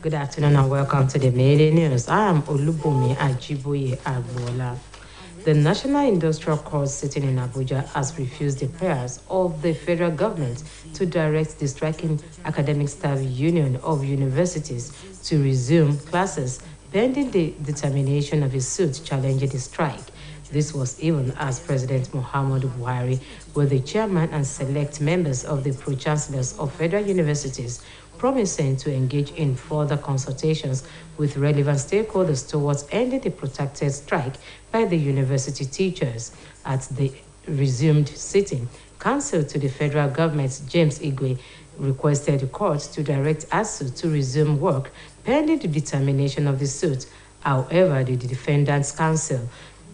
Good afternoon and welcome to the MIDDAY News. I am Olubumi Ajiboye Agbola. The National Industrial Court sitting in Abuja has refused the prayers of the federal government to direct the striking academic staff union of universities to resume classes pending the determination of a suit challenging the strike. This was even as President Muhammadu Buhari, with the chairman and select members of the pro-chancellors of federal universities, promising to engage in further consultations with relevant stakeholders towards ending the protracted strike by the university teachers. At the resumed sitting, counsel to the federal government, James Igwe, requested the court to direct ASU to resume work pending the determination of the suit. However, the defendant's counsel,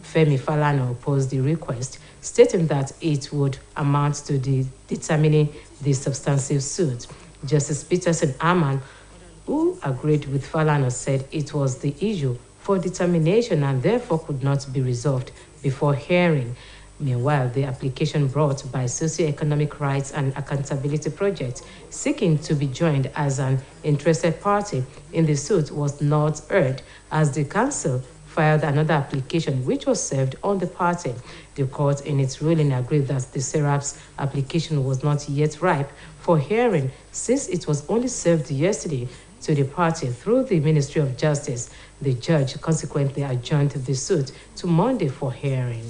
Femi Falana, opposed the request, stating that it would amount to determining the substantive suit. Justice Peterson Aman, who agreed with Falana, said it was the issue for determination and therefore could not be resolved before hearing. Meanwhile, the application brought by Socio-Economic Rights and Accountability Project, seeking to be joined as an interested party in the suit, was not heard, as the council filed another application which was served on the party. The court, in its ruling, agreed that the SERAP's application was not yet ripe for hearing, since it was only served yesterday to the party through the Ministry of Justice. The judge consequently adjourned the suit to Monday for hearing.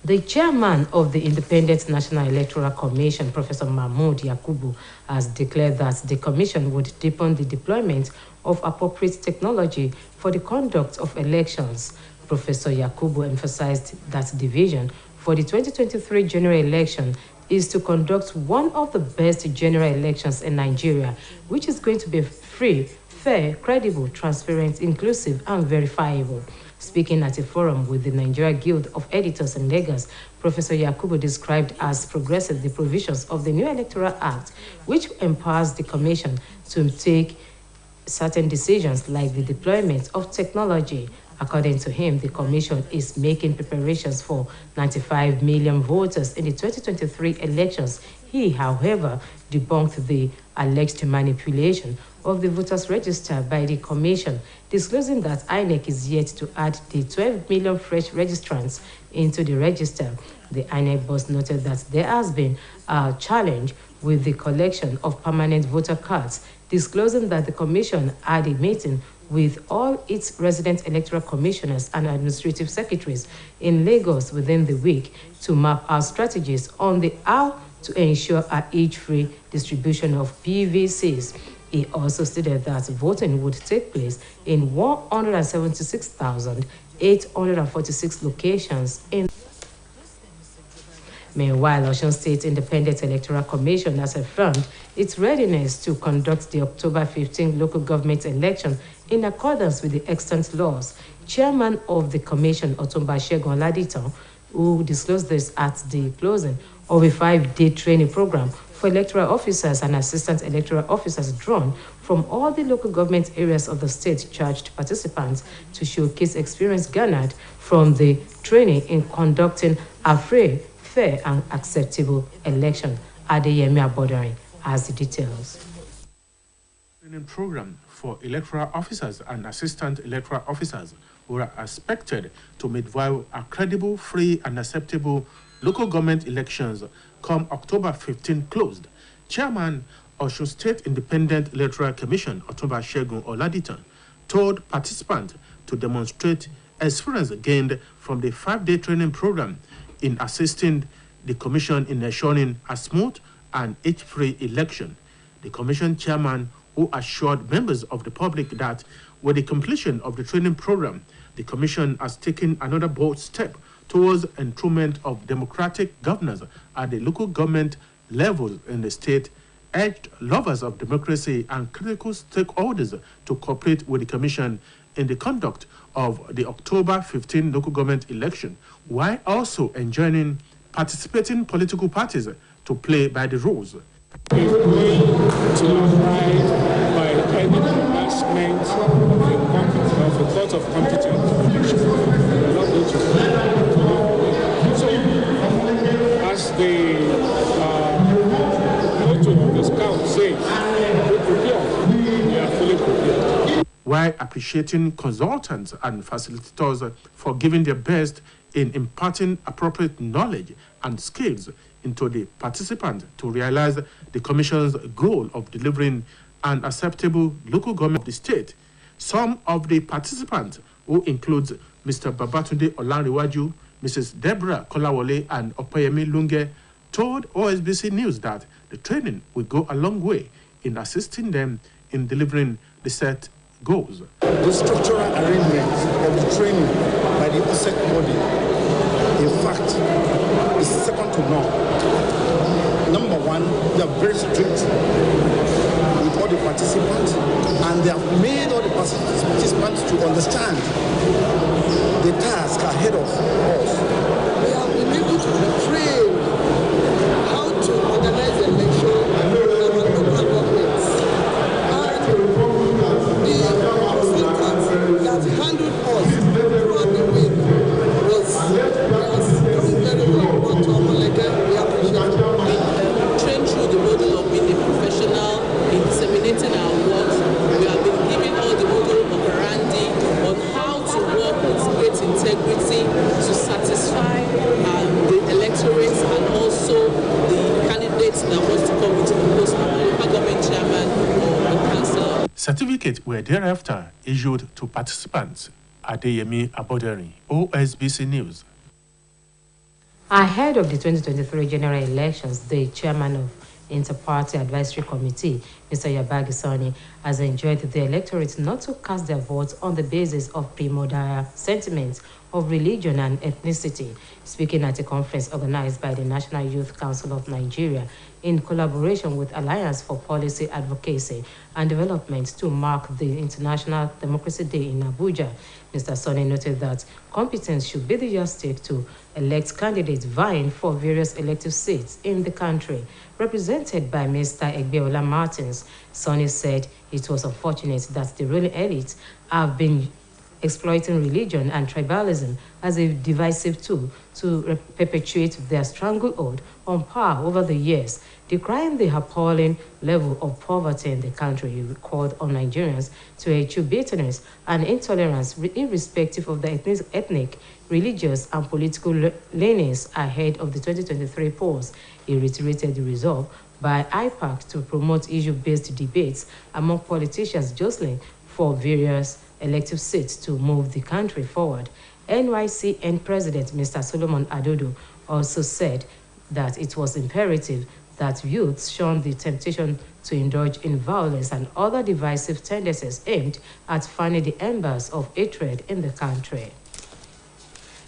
The chairman of the Independent National Electoral Commission, Professor Mahmood Yakubu, has declared that the commission would deepen the deployment of appropriate technology for the conduct of elections. Professor Yakubu emphasized that the vision for the 2023 general election is to conduct one of the best general elections in Nigeria, which is going to be free, fair, credible, transparent, inclusive, and verifiable. Speaking at a forum with the Nigeria Guild of Editors in Lagos, Professor Yakubu described as progressive the provisions of the new Electoral Act, which empowers the Commission to take certain decisions like the deployment of technology. According to him, the Commission is making preparations for 95 million voters in the 2023 elections. He, however, debunked the alleged manipulation of the voters' register by the Commission, disclosing that INEC is yet to add the 12 million fresh registrants into the register. The INEC boss noted that there has been a challenge with the collection of permanent voter cards, disclosing that the Commission had a meeting with all its resident electoral commissioners and administrative secretaries in Lagos within the week to map our strategies on the how to ensure an age-free distribution of PVCs. He also stated that voting would take place in 176,846 locations in. Meanwhile, Osun State Independent Electoral Commission has affirmed its readiness to conduct the October 15 local government election in accordance with the extant laws. Chairman of the commission, Otumba Segun Oladitan, who disclosed this at the closing of a 5-day training program for electoral officers and assistant electoral officers drawn from all the local government areas of the state, charged participants to showcase experience garnered from the training in conducting a free, fair, and acceptable election. Adeyemi Abodarin has the details. Training program for electoral officers and assistant electoral officers who are expected to make viable a credible, free, and acceptable local government elections come October 15 closed. Chairman of Osun State Independent Electoral Commission, Otumba Segun Oladitan, told participants to demonstrate experience gained from the 5-day training program in assisting the commission in ensuring a smooth and age-free election. The commission chairman, who assured members of the public that with the completion of the training program, the commission has taken another bold step towards enthronement of democratic governance at the local government level in the state, urged lovers of democracy and critical stakeholders to cooperate with the commission in the conduct of the October 15 local government election, while also enjoining participating political parties to play by the rules. To abide by any pronouncement of a court of competence. So, as the motto of the scout says, we prepare appreciating consultants and facilitators for giving their best in imparting appropriate knowledge and skills into the participants to realize the Commission's goal of delivering an acceptable local government of the state. Some of the participants, who includes Mr. Babatunde Olanriwaju, Mrs. Deborah Kolawole, and Opeyemi Lunge, told OSBC News that the training will go a long way in assisting them in delivering the set goals. The structural arrangement of the training by the OSEC body, in fact, is second to none. Number one, they are very strict with all the participants, and they have made all the participants to understand the task ahead of us. We have been able to be trained how to organize the election in our local governments. And the consultants that handled us throughout the week has done very well. Dr. Omaleke, we appreciate it. Trained through the model of being a professional in disseminating our work. We have been given all the model operandi on how to work with great integrity to satisfy the electorates and also the candidates that want to come into the post of local government chairman or the councillor. Certificates were thereafter issued to participants. Adeyemi Aboderi, OSBC News. Ahead of the 2023 general elections, the chairman of Inter-Party Advisory Committee, Mr. Yabagi Sani, has enjoined the electorate not to cast their votes on the basis of primordial sentiments of religion and ethnicity. Speaking at a conference organized by the National Youth Council of Nigeria in collaboration with Alliance for Policy Advocacy and Development to mark the International Democracy Day in Abuja, Mr. Sani noted that competence should be the yardstick to elect candidates vying for various elective seats in the country. Represented by Mr. Egbeola Martins, Sani said it was unfortunate that the ruling elites have been exploiting religion and tribalism as a divisive tool to perpetuate their stranglehold on power over the years, decrying the appalling level of poverty in the country. He called on Nigerians to eschew bitterness and intolerance irrespective of the ethnic, religious, and political leanings ahead of the 2023 polls. He reiterated the resolve by IPAC to promote issue-based debates among politicians jostling for various elective seats to move the country forward. NYCN President Mr. Solomon Adodo also said that it was imperative that youths shun the temptation to indulge in violence and other divisive tendencies aimed at fanning the embers of hatred in the country.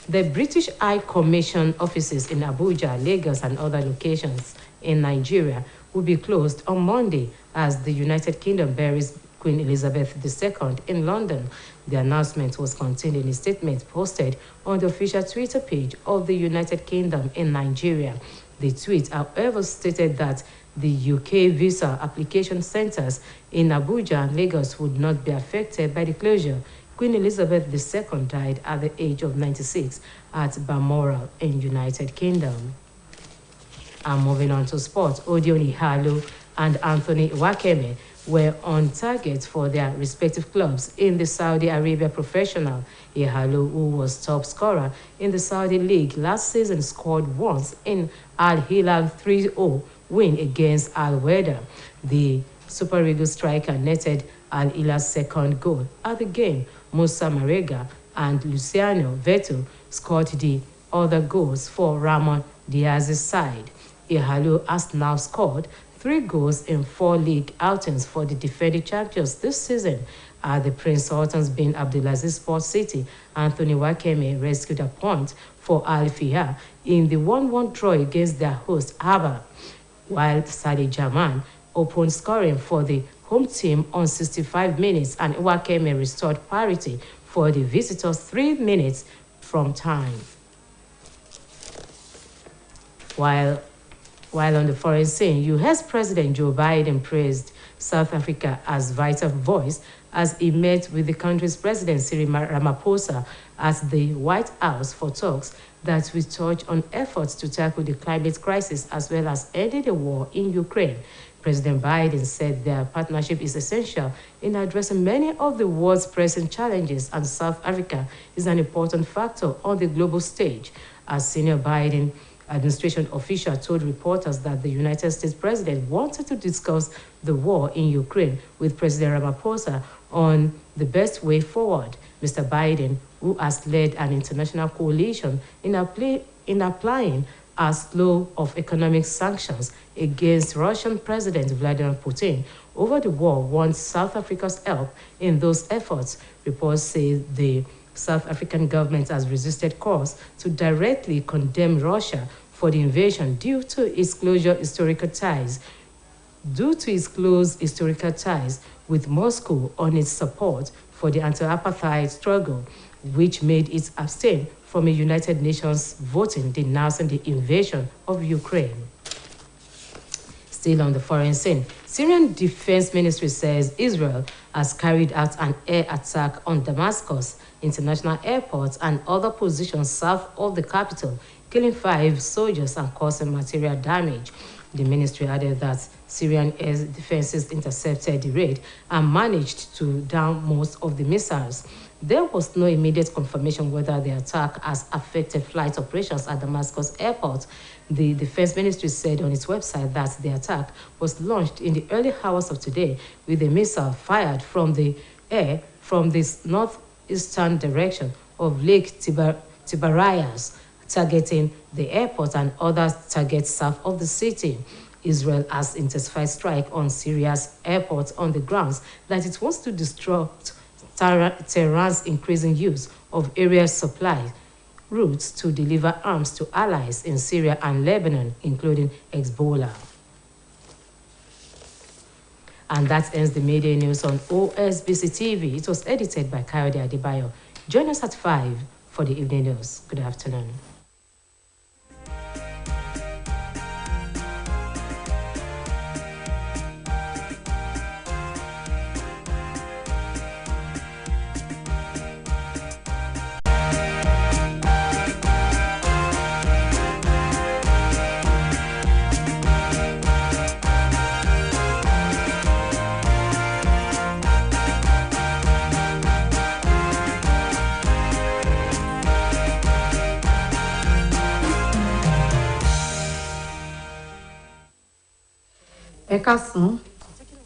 The British High Commission offices in Abuja, Lagos, and other locations in Nigeria will be closed on Monday as the United Kingdom buries Queen Elizabeth II in London. The announcement was contained in a statement posted on the official Twitter page of the United Kingdom in Nigeria. The tweet, however, stated that the UK visa application centers in Abuja and Lagos would not be affected by the closure. Queen Elizabeth II died at the age of 96 at Balmoral in United Kingdom. And moving on to sports, Odion Ihalo and Anthony Wakeme were on target for their respective clubs in the Saudi Arabia Professional. Ihalo, who was top scorer in the Saudi League last season, scored once in Al Hilal 3-0 win against Al Weda. The Super Eagles striker netted Al Hilal's second goal at the game. Musa Marega and Luciano Veto scored the other goals for Ramon Diaz's side. Ihalo has now scored 3 goals in 4 league outings for the defending champions this season. At the Prince Sultan's bin Abdulaziz Sports City, Anthony Wakeme rescued a point for Al Fiyah in the 1-1 draw against their host Aba, while Sadi Jaman opened scoring for the home team on 65 minutes and Wakeme restored parity for the visitors 3 minutes from time. While on the foreign scene, U.S. President Joe Biden praised South Africa as vital voice as he met with the country's President Cyril Ramaphosa at the White House for talks that will touch on efforts to tackle the climate crisis as well as ending the war in Ukraine. President Biden said their partnership is essential in addressing many of the world's pressing challenges, and South Africa is an important factor on the global stage. A senior Biden administration official told reporters that the United States president wanted to discuss the war in Ukraine with President Ramaphosa on the best way forward. Mr. Biden, who has led an international coalition in applying a slew of economic sanctions against Russian President Vladimir Putin over the war, wants South Africa's help in those efforts. Reports say the South African government has resisted calls to directly condemn Russia for the invasion due to its close historical ties with Moscow on its support for the anti-apartheid struggle, which made it abstain from a United Nations voting denouncing the invasion of Ukraine. Still on the foreign scene, Syrian Defense Ministry says Israel has carried out an air attack on Damascus International Airport and other positions south of the capital, killing 5 soldiers and causing material damage. The ministry added that Syrian air defenses intercepted the raid and managed to down most of the missiles. There was no immediate confirmation whether the attack has affected flight operations at Damascus Airport. The Defense Ministry said on its website that the attack was launched in the early hours of today with a missile fired from the air from the northeastern direction of Lake Tiberias, targeting the airport and other targets south of the city. Israel has intensified strike on Syria's airports on the grounds that it wants to disrupt Tehran's increasing use of area supply routes to deliver arms to allies in Syria and Lebanon, including Hezbollah. And that ends the Midday News on OSBC TV. It was edited by Kayode Adebayo. Join us at 5 for the evening news. Good afternoon. Ẹ̀kásán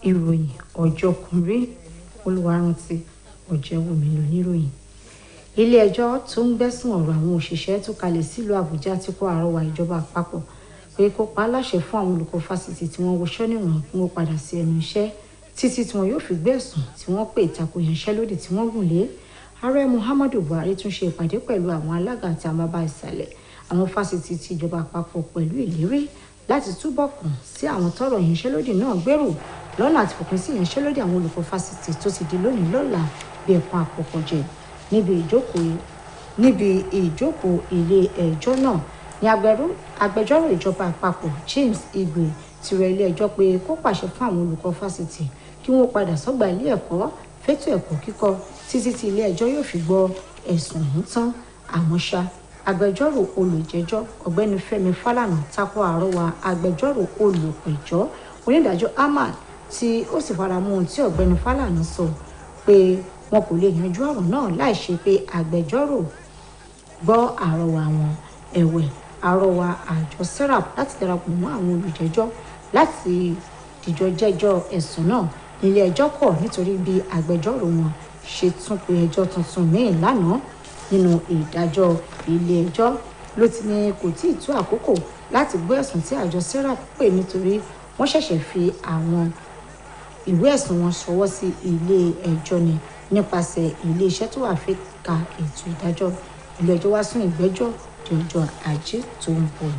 ìròyìn ọjọ́kùnrin olùwárántí ọ̀jẹ̀wùmí lóníròyìn. Ilé-ẹjọ́ tó ń gbẹ́sùn ọ̀rọ̀ àwọn òṣìṣẹ́ tó kalẹ̀ sílùú Àbújá ti kó àrọwà ìjọba àpapọ̀ pé kó pa á láṣẹ fún àwọn olùkọ́ fásitì tí wọ́n wọṣẹ́ níwọ̀n kí wọ́n padà sí ẹnu iṣẹ́ títí tí wọn yóò fi gbé ẹ̀sùn tí wọ́n pè ìtakò ìyanṣẹ́lódì tí wọ́n gùn lé. Ààrẹ Muhammadu Buhari tún ṣe ìpàdé pẹ̀lú àwọn alága àti àmàbà ìsàlẹ̀ àwọn fásitì ti ìjọba àpapọ̀ pẹ̀lú ìlérí láti túbọ̀ kàn sí àwọn tọ́rọ̀ ìyanṣẹ́lódì náà gbèrò lọ́nà àti fòpin sí ìyanṣẹ́lódì àwọn olùkọ́ fásitì tó ti di lónìí lọ́la bí ẹ̀kan àpọ̀kọ̀jẹ̀. Níbi ìjókòó ilé ẹjọ́ náà ni agbẹjọ́rò ìjọba àpapọ̀ James Igwe ti rọ ilé ẹjọ́ pé kó pàṣẹ fún àwọn olùkọ́ fásitì kí wọ́n padà sọ́gbà ilé ẹ̀kọ́ fétò ẹ̀kọ́ kíkọ́ títí tí ilé ẹjọ́ yóò fi gbọ́ ẹ̀sùn ọ̀hún tán. Àmọ́ ṣá, agbẹjọ́rò olùjẹ́jọ́ ọ̀gbẹ́ni Fẹ́mi Fálànà tako àrọwà agbẹjọ́rò olùpẹ̀jọ́ onídàájọ́ Ahmad tí ó sì fara mọ́ ohun tí ọ̀gbẹ́ni Fálànà sọ pé wọn kò lè yanjú ọ̀rọ̀ náà láì ṣe pé agbẹjọ́rò gbọ́ àrọwà wọn. Ẹ̀wẹ̀, àrọwà àjọ serap láti darapọ̀ mọ́ àwọn olùjẹ́jọ́ láti dìjọ jẹ́jọ́ ẹ̀sùn náà nílé ẹjọ́ kọ̀ nítorí bí agbẹjọ́rò wọn ṣe tún pe ẹjọ́ tuntun míì lánàá. Nínú ìdájọ́ ilé ẹjọ́ ló ti ní kò tí ì tó àkókò láti gbọ́ ẹ̀sùn tí àjọ serap pè nítorí wọ́n ṣẹ̀ṣẹ̀ fi àwọn ìwé ẹ̀sùn wọn ṣọwọ́ sí ilé ẹjọ́ ni nípasẹ̀ ilé iṣẹ́ tó wà fẹ́ka ètò ìdájọ́. Ilé ẹjọ́ wá sún ìgbẹ́jọ́ di ọjọ́ Ajé tó ń bọ̀.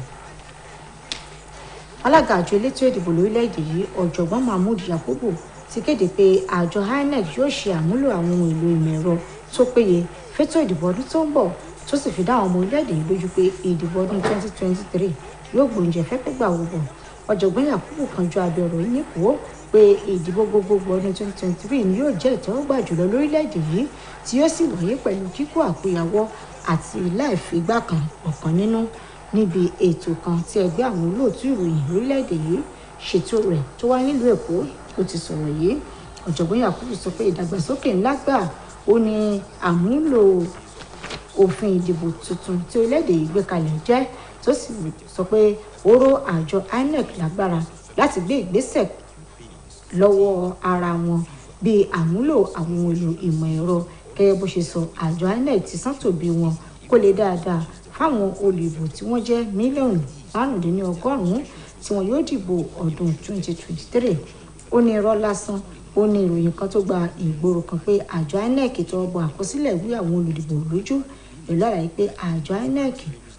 Alága àjọ elétò ìdìbò lórílẹ̀‐èdè yìí ọ̀jọ̀gbọ́n Mahmood Yakubu ti kéde pé àjọ INEC yóò ṣe àmúlò àwọn ohun èlò ìmọ̀ ẹ̀rọ tó péye fétò ìdìbò ọdún tó ń bọ̀ tó sì fi dá àwọn ọmọ orílẹ̀‐èdè yìí lójú pé ìdìbò ọdún 2023 yóò gbòǹjẹ fẹ́fẹ́ gbà wò bọ̀. Ọ̀jọ̀gbọ́n Yakubu kanjú abẹ́ ọ̀rọ̀ yìí nípò pé ìdìbò gbogbogbò ọdún 2023 ni yóò jẹ́ ìtẹ́wọ́gbà jùlọ lórílẹ̀‐èdè yìí tí yóò sì wáyé pẹ̀lú kíkó àkóyawọ́ àti láìfigbá kan ọ̀kan nínú níbi ètò kan tí ẹgbẹ́ àwọn olóòtú ìròyìn lórílẹ̀‐èdè yìí ṣètò rẹ̀ tó wá nílùú Èkó ló ti sọ̀rọ̀ yìí. Ọ̀jọ̀gbọ́n Yakubu sọ pé ìdàgbàsókè ńlá gbà ó ní àmúlò òfin ìdìbò tuntun tí orílẹ̀-èdè yìí gbé kalẹ̀ jẹ́, tó sì sọ pé ó ró àjọ INEC lágbára láti gbé ìgbésẹ̀ lọ́wọ́ ara wọn bíi àmúlò àwọn ohun èlò ìmọ̀ ẹ̀rọ. Gẹ́gẹ́ bó ṣe sọ, àjọ INEC ti sàtòbí wọn kó lè dáadáa fáwọn olùdìbò tí wọ́n jẹ́ mílíọ̀nù 5.1 tí wọn yóò dìbò ọdún 2023. Ó ní irọ́ lásán. Ó ní ìròyìn kan tó gba ìgboro kan pé àjọ INEC tọwọ́ bọ àkọsílẹ̀ ìwé àwọn olùdìbò lójú, pẹ̀lú àlàyé pé àjọ INEC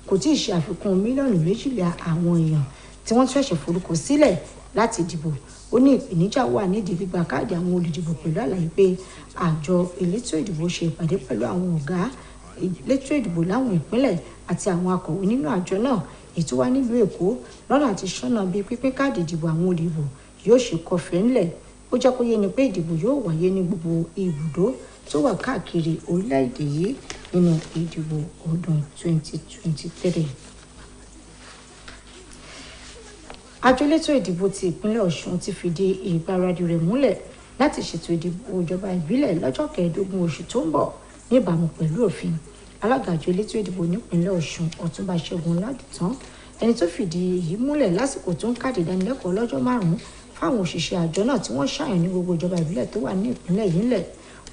kò tí ì ṣe àfikún mílíọ̀nù 2 àwọn èèyàn tí wọ́n ṣẹ̀ṣẹ̀ forúkọ sílẹ̀ láti dìbò. Ó ní ìpèníjà wà nídìí gbígba káàdì àwọn olùdìbò, pẹ̀lú àlàyé pé àjọ elétò ìdìbò ṣe ìpàdé pẹ̀lú àwọn ọ̀gá elétò ìdìbò láwọn ìpínlẹ̀ àti àwọn akọ̀wé nínú àjọ náà ètò wà nílùú Èkó lọ́nà àti ṣọ́nà bí pínpín káàdì ìdìbò àwọn olùdìbò yóò ṣe kọfẹ́ ńlẹ̀. Ó jẹ́ kó yé ni pé ìdìbò yóò wáyé ní gbogbo ibùdó tó wà káàkiri orílẹ̀-èdè yìí nínú ìdìbò ọdún 2023. Àjọ elétò ìdìbò ti ìpínlẹ̀ Ọ̀ṣun ti fìdí ìgbáradì rẹ̀ múlẹ̀ láti ṣètò ìdìbò ìjọba ìbílẹ̀ lọ́jọ́ 15 oṣù tó ń bọ̀ níbàámu pẹ̀lú òfin. Alága àjọ elétò ìdìbò nípínlẹ̀ Ọ̀ṣun Ọ̀túnba Ṣẹ́gun Ládìtàn, ẹni tó fìdí èyí múlẹ̀ lásìkò tó ń kádìí ìdánilẹ́kọ̀ọ́ lọ́jọ́ 5 fáwọn òṣìṣẹ́ àjọ náà tí wọ́n ṣàyàn ní gbogbo ìjọba ìbílẹ̀ tó wà ní ìpínlẹ̀ yìí ńlẹ̀.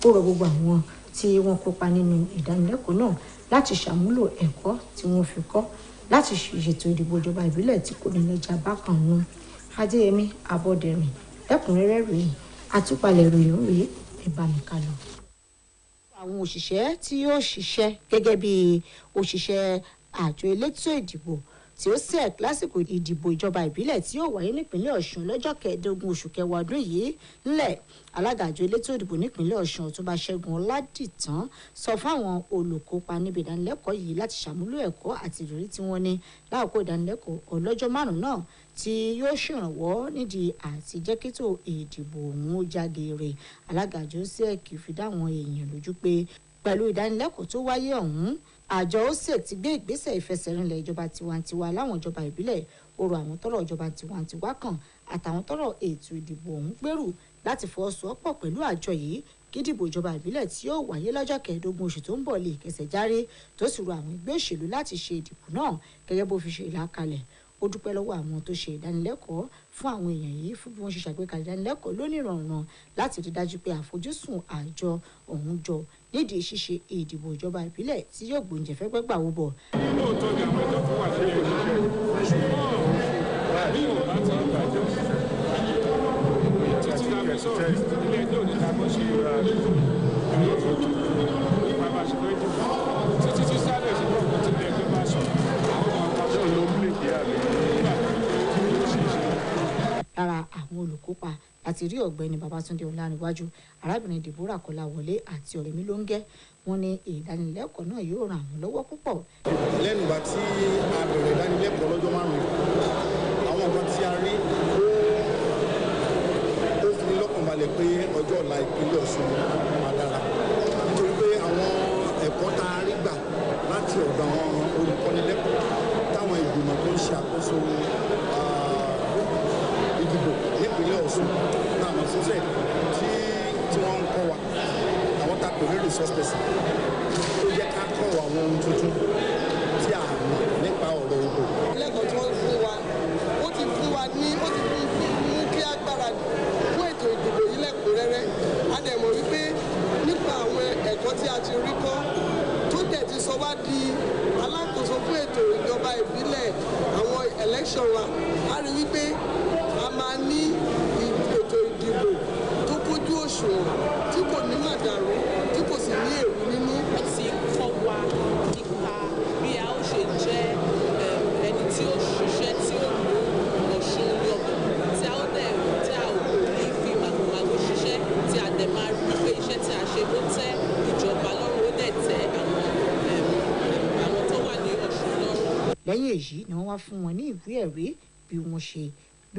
Ó rọ gbogbo àwọn tí wọ́n kópa nínú ìdánilẹ́kọ̀ọ́ náà láti ṣàmúlò ẹ̀kọ́ tí wọ́n fi kọ́ láti ṣètò ìdìbò ìjọba ìbílẹ̀ tí kò ní lẹ́jà bákan nù. Adéyẹmí Abọ́dẹrìn, lẹ́kùnrẹ́rẹ́ rèé àtúpalẹ̀ ìròyìn rèé, ẹ bá mi kálọ. Àwọn òṣìṣẹ́ tí yóò ṣiṣẹ́ gẹ́gẹ́ bí òṣìṣẹ́ àjọ elétò ìdìbò tí ó sec lásìkò ìdìbò ìjọba ìbílẹ̀ tí yóò wáyé nípínlẹ̀ Ọ̀ṣun lọ́jọ́ 15 oṣù kẹwàá ọdún yìí ńlẹ̀. Alága àjọ elétò ìdìbò nípínlẹ̀ Ọ̀ṣun Ọ̀túnba Ṣẹ́gun Ládìtàn sọ fáwọn olùkópa níbi ìdánilẹ́kọ̀ọ́ yìí láti ṣàmúlò ẹ̀kọ́ àti ìrírí tí wọ́n ní láàkó ìdánilẹ́kọ̀ọ́ ọlọ́jọ́ 5 náà tí yóò ṣèrànwọ́ nídìí àti jẹ́kítò ìdìbò òun ó jáde rẹ̀. Alága àjọ sec fi dáwọn èèyàn lójú pé pẹ̀lú ìdánilẹ́kọ̀ọ́ tó wáyé ọ̀hún, àjọ OSBC ti gbé ìgbésẹ̀ ìfẹsẹ̀rinlẹ̀ ìjọba tiwantiwa láwọn ìjọba ìbílẹ̀. Ó rọ àwọn tọ́rọ̀ ìjọba tiwantiwa kan àtàwọn tọ́rọ̀ ètò ìdìbò ọ̀hún gbèrú láti fọwọ́sowọ́pọ̀ pẹ̀lú àjọ yìí kí ìdìbò ìjọba ìbílẹ̀ tí yóò wáyé lọ́jọ́ 15 oṣù tó ń bọ̀ lè kẹsẹ̀ járe, tó sì rọ àwọn ẹgbẹ́ òṣèlú láti ṣe ìdìbò náà gẹ́gẹ́ bó fi ṣe ìlàkalẹ̀. Ó dúpẹ́ lọ́wọ́ àwọn tó ṣe ìdánilẹ́kọ̀ọ́ fún àwọn èèyàn yìí fún bí wọ́n ṣe ṣàgbékalẹ̀ ìdánilẹ́kọ̀ọ́ lónìrànràn láti rí dájú pé àfojúsùn àjọ ọ̀hún jọ nídìí ṣíṣe ìdìbò ìjọba ìbílẹ̀ tí yóò gbòǹjẹ fẹ́ gbẹ́gbà wó bọ̀. lóòótọ́ ni àwọn ẹjọ́ tó wà sílẹ̀ ìṣiṣẹ́ ṣùgbọ́n bí ò bá ti ń gbàjọ́ títí láti sọ̀rọ̀ ilé ẹjọ́ òní ta bọ́ ṣe ìrọ̀fọ́tò nípa bá ṣe fẹ́ dìbò títí tí sáré sí gbọ̀ngàn tí ilé ẹjọ́ bá sọ àwọn ọmọ ọ̀gá ló ń lè jẹ́ àbí nígbà tó ṣe ṣe. Lára àwọn olùkópa láti rí ọ̀gbẹ́ni Babátúndé Ọláníwájú, arábìnrin Deborah Kọ́láwọlé àti Ọ̀rẹ́mí Lóńgẹ́. Wọ́n ní ìdánilẹ́kọ̀ọ́ náà yóò ràn àwọn lọ́wọ́ púpọ̀. Lẹ́nu ìgbà tí a bẹ̀rẹ̀ ìdánilẹ́kọ̀ọ́ lọ́jọ́ 5, àwọn nǹkan tí a rí ó fi lọ́kàn balẹ̀ pé ọjọ́ ọ̀la ìpínlẹ̀ Ọ̀ṣun máa dára, nítorí pé àwọn ẹ̀kọ́ tá a rí gbà láti ọ̀dọ̀ àwọn olùkọ́nilẹ́kọ̀ọ́ táwọn ìgbìmọ̀ tó ń ṣe àkóso ìdìbò nípínlẹ̀ Ọ̀ṣun táwọn ṣiṣẹ́ tí wọ́n ń kọ́ wa, àwọn tá a pè ní resource person tó jẹ́ ká kọ́ àwọn ohun tuntun tí a mọ̀ nípa ọ̀rọ̀ ìbò. lẹ́kọ̀ọ́ tí wọ́n fún wa ó ti fún wa ní ó ti mú kí a gbáradì fún ètò ìdìbò yìí lẹ́kùnrẹ́rẹ́. A dẹ̀ mọ̀ wípé nípa àwọn ẹ̀kọ́ tí a ti rí kọ́ tó dẹ̀ ti sọ wá di alákòóso fún ètò ìjọba ìbílẹ̀ àwọn election wa, a rí wípé a máa ní ètò ìdìbò tó kójú òṣùwọ̀n tí kò ní màdàrú tí kò sì ní èrú nínú. Ti kọ́ wa nípa bí a ó ṣe jẹ́ ẹni tí ó ṣiṣẹ́ tí ó mú Ọ̀ṣun yọ̀bọ̀, tí a ó dẹ̀ tí a ò ní fi màgòmágó ṣiṣẹ́, tí a dẹ̀ máa rí pé iṣẹ́ tí a ṣe ló tẹ́ ìjọba lọ́rùn, ó dẹ̀ tẹ́ àwọn tó wà ní Ọ̀ṣun lọ́rùn. Lẹ́yìn èyí ni wọ́n wá fún wọn ní ìwé ẹ̀rí bí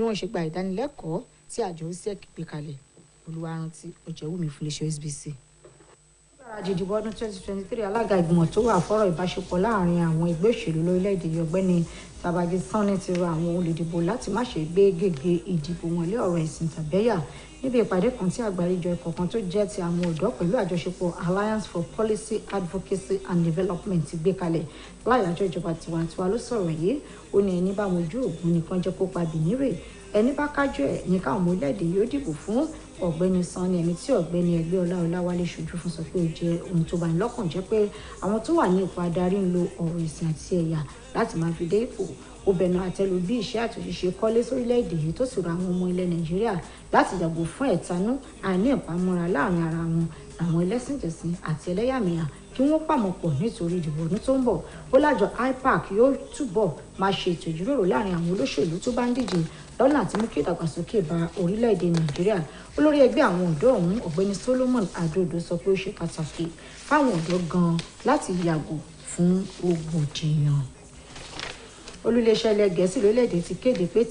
wọ́n ṣe gba ìdánilẹ́kọ̀ọ́ tí àjọ OSBC gbé kalẹ̀. Olúwarántí Ọ̀jẹ̀wùmí fún iléeṣẹ́ OSBC. ìdìbò ọdún 2023 alága ìgbìmọ̀ tó wà fọ́rọ̀ ìbáṣepọ̀ láàrin àwọn ẹgbẹ́ òṣèlú lórílẹ̀‐èdè yìí ọ̀gbẹ́ni Babájí Sanni ti rọ àwọn olùdìbò láti má ṣe gbé gègé ìdìbò wọn lé ọ̀rọ̀ ẹ̀sìn tàbẹ́yà níbi ìpàdé kan tí àgbáríjọ ikọ̀ kan tó jẹ́ ti àwọn ọ̀dọ́ pẹ̀lú àjọṣepọ̀ Alliance for Policy Advocacy and Development ti gbé kalẹ̀ láyàjọ́ ìjọba tiwantiwa ló sọ̀rọ̀ yìí ó ní ẹni bá mojú ògùn nìkan jẹ́ kó pa bìnírè ẹni bá kájọ ẹ̀ ní káwọn ọmọ orílẹ̀-èdè yóò dìbò fún ọ̀gbẹ́ni Sanni ẹni tí ọ̀gbẹ́ni ẹgbẹ́ Ọláwálé ṣojú fún sọ pé ó jẹ́ ohun tó bá ní lọ́kàn jẹ́ pé àwọn tó wà ní ipò adarí ń lo ọ̀rọ̀ ìsìn àti ẹ̀yà láti máa fi dé ipò ó bẹnu àtẹ́lu bí iṣẹ́ àtúnṣe kọ́lé sórílẹ̀-èdè yìí tó sì rọ àwọn ọmọ ilẹ̀ Nàìjíríà láti yàgò fún ẹ̀tanú àìní ìpamọ́ra láàrin ara wọn àwọn ẹlẹ́sìnjẹ̀sìn àti ẹlẹ́yàmẹ̀yà kí wọ́n pàmò pọ̀ nítorí ìdìbò ọdún tó ń bọ̀ ó lájọ IPAC yóò túbọ̀ máa ṣe ètò ìjíròrò láàrin àwọn olóṣèlú tó bá ń díje lọ́nà àti mú kí ìdàgbàsókè bá orílẹ̀-èdè Nàìjíríà olórí ẹgbẹ́ àwọn ọ̀dọ́ ọ̀hún ọ̀gbẹ́ni Solomon Adodo sọ pé ó ṣe pàtàkì fáwọn ọ̀dọ́ gan-an láti yàgò fún rògbòdìyàn olùléeṣẹ́ ilẹ̀ Gẹ̀ẹ́sì lórílẹ̀-èdè ti kéde pé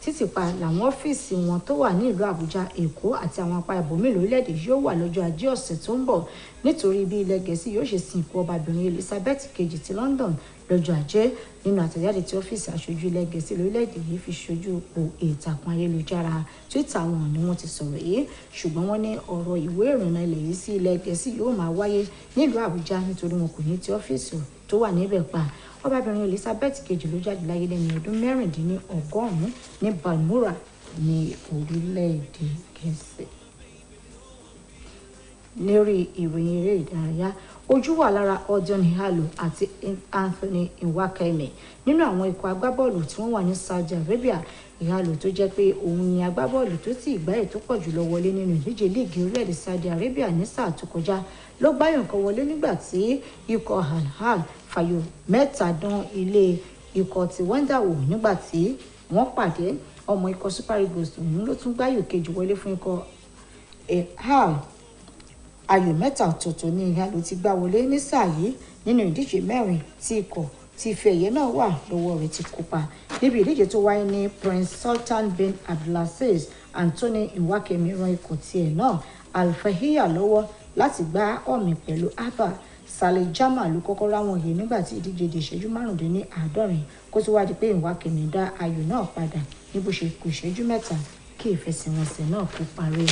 títìpa làwọn ọ́fíìsì wọn tó wà ní ìlú Àbújá Èkó àti àwọn apá ibòmíì lórílẹ̀-èdè yóò wà lọ́jọ́ Ajé ọ̀sẹ̀ tó ń bọ̀ nítorí bí ilẹ̀ Gẹ̀ẹ́sì yóò ṣe sìnkú ọbabìnrin Elizabeth kejì ti London lọ́jọ́ Ajé nínú àtẹ̀jáde tí ọ́fíìsì aṣojú ilẹ̀ Gẹ̀ẹ́sì lórílẹ̀-èdè yìí fi ṣojú òpó ìtàkùn ayélujára Twitter wọn ni wọ́n ti sọ̀rọ̀ yìí ṣùgbọ́n wọ́n ní ọ̀rọ̀ ìwé ìrìnnà ilẹ̀ yìí sí ilẹ̀ Gẹ̀ẹ́sì yóò máa wáyé nílùú Àbújá nítorí wọn kò ní ti ọ́fíìsì tó wà níbẹ̀ pa ọbabìnrin Elizabeth kejì ló jáde láyé lẹ́ni ọdún 16 ní Balmoral ní orílẹ̀-èdè Gẹ̀ẹ́sì. Lórí ìròyìn eré ìdárayá ojú wà lára Odion Ighalo àti Anthony Nwakeme nínú àwọn ikọ̀ agbábọ́ọ̀lù tí wọ́n wà ní Saudi Arabia Ighalo tó jẹ́ pé òun ni agbábọ́ọ̀lù tó ti ìgbáyé tó pọ̀ jùlọ wọlé nínú ìdíje líìgì orílẹ̀-èdè Saudi Arabia ní sáà tó kọjá ló gbáyàn kan wọlé nígbà tí ikọ̀ Al-Ahly fàyò 3 dán ilé ikọ̀ tí wọ́ndà wò nígbà tí wọ́n pàdé ọmọ ikọ̀ Super Eagles òun ló tún gbáyò kejì wọlé fún ikọ̀ Al-Ahly ayò 3 ọ̀tọ̀ọ̀tọ̀ ní Ighalo ti gbá wọlé ní sáà yìí nínú ìdíje 4 tí ikọ̀ tí ife ẹ̀yẹ náà wà lọ́wọ́ rẹ̀ ti kópa níbi ìdíje tó wáyé ní Prince Sultan bin Abdulaziz Anthony Nwakeme ran ikọ̀ tiẹ̀ náà Al-Fahiyya lọ́wọ́ láti gbá ọ̀mì pẹ̀lú Abba Saleh Jama ló kọ́kọ́ ráwọn yìí nígbà tí ìdíje di ìṣẹ́jú 45 kó tó wá di pé Nwakeme dá ayò náà padà ní bó ṣe kù ìṣẹ́jú 3 kí ìfẹsẹ̀wọnsẹ̀ náà kó parí.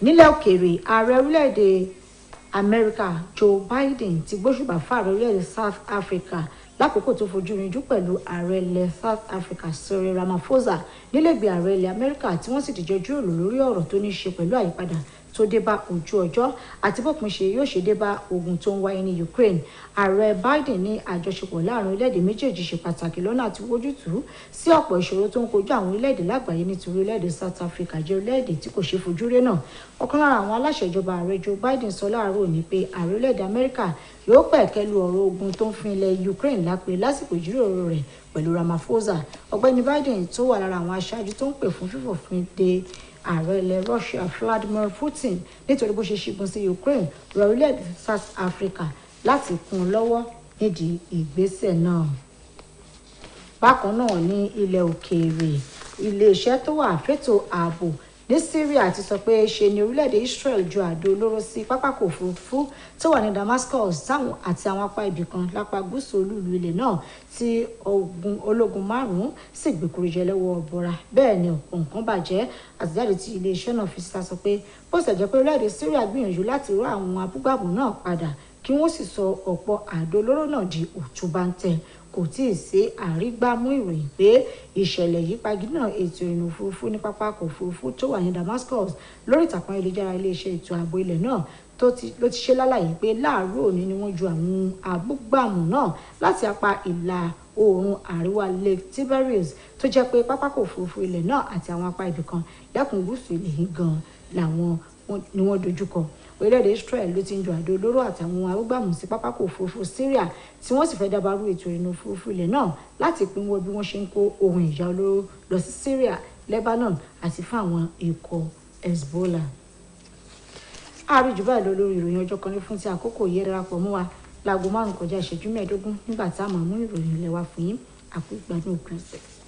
nílẹ̀ òkèèrè ààrẹ orílẹ̀-èdè Amẹ́ríkà Joe Biden ti gbóṣùbà fún ààrẹ orílẹ̀-èdè South Africa lákòókò tó fojú rinjú pẹ̀lú ààrẹ ilẹ̀ South Africa Cyril Ramaphosa nílẹ̀gbẹ́ ààrẹ ilẹ̀ Amẹ́ríkà tí wọ́n sì ti jọ jíròrò lórí ọ̀rọ̀ tó ní í ṣe pẹ̀lú àyípadà tó dé bá ojú ọjọ́ àti bópin ṣe yóò ṣe dé bá ogun tó ń wáyé ní Ukraine ààrẹ Biden ní àjọṣepọ̀ láàrin orílẹ̀-èdè méjèèjì ṣe pàtàkì lọ́nà àti wójútùú sí ọ̀pọ̀ ìṣòro tó ń kojú àwọn orílẹ̀-èdè lágbàáyé nítorí orílẹ̀-èdè South Africa jẹ́ orílẹ̀-èdè tí kò ṣe fojú rí náà ọ̀kan lára àwọn aláṣẹ ìjọba ààrẹ Joe Biden sọ láàárọ̀ ní pé ààrẹ orílẹ̀-èdè Amẹ́ríkà yóò pẹ̀kẹ́lu ọ̀rọ̀ ogun tó ń fi ilẹ̀ Ukraine lápè lásìkò ìjíròrò rẹ̀ pẹ̀lú Ramaphosa ọ̀gbẹ́ni Biden tó wà lára àwọn aṣáájú tó ń pè fún fífòfin de ààrẹ ilẹ̀ Russia Vladimir Putin nítorí bó ṣe ṣígun sí Ukraine rọ orílẹ̀-èdè South Africa láti kún un lọ́wọ́ nídìí ìgbésẹ̀ náà. bákan náà ní ilẹ̀ òkèèrè iléeṣẹ́ tó wà fẹ́tò ààbò ní Syria ti sọ pé ṣe ni orílẹ̀-èdè Israel ju àdó olóró sí pápákọ̀ òfurufú tó wà ní Damascus táwọn àti àwọn apá ibì kan lápá gúúsù olúùlú ilẹ̀ náà tí ológun 5 sì gbèkúrú jẹ lọ́wọ́ ọ̀bọ̀ra bẹ́ẹ̀ ni ọ̀pọ̀ nǹkan bàjẹ́ àtẹ̀jáde tí iléeṣẹ́ náà fi síta sọ pé bó ṣe jẹ́ pé orílẹ̀-èdè Syria gbìyànjú láti rọ àwọn abúgbàmù náà padà kí wọ́n sì sọ ọ̀pọ̀ àdó olóró náà di òtúbáńtẹ́ kò tí ì sí àrígbámú ìròyìn pé ìṣẹ̀lẹ̀ yìí pagidínà ètò ìrìn òfurufú ní pápákọ̀ òfurufú tó wà ní Damascus lórí ìtàkùn ayélujára iléeṣẹ́ ètò ààbò ilẹ̀ náà ló ti ṣe lálàyé pé láàárọ̀ òní ni wọ́n ju àwọn abúgbàmù náà láti apá ìlà oòrùn àríwá Lake Tiberias tó jẹ́ pé pápákọ̀ òfurufú ilẹ̀ náà àti àwọn apá ibìkan lẹ́kùn gúúsù ilẹ̀ yìí gan làwọn ni wọ́n dojúkọ orílẹ̀-èdè Israel ló ti ń ju àdó olóró àtàwọn arúgbàmù sí pápákọ̀ òfurufú Syria tí wọ́n sì fẹ́ dábàrú ètò ìrìnnà òfurufú ilẹ̀ náà láti pinwọ́ bí wọ́n ṣe ń kó ohun ìjà olóró lọ sí Syria Lebanon àti fún àwọn ikọ̀ Hezbollah. àríjù báyìí lọ lórí ìròyìn ọjọ́ kan ní fún ti àkókò yẹ darapọ̀ mọ́ wa láago 5 kọjá ìṣẹ́jú 15 nígbà tá a máa mú ìròyìn ilé wa fún yín àpò ìgbádùn òpin ọ̀sẹ̀.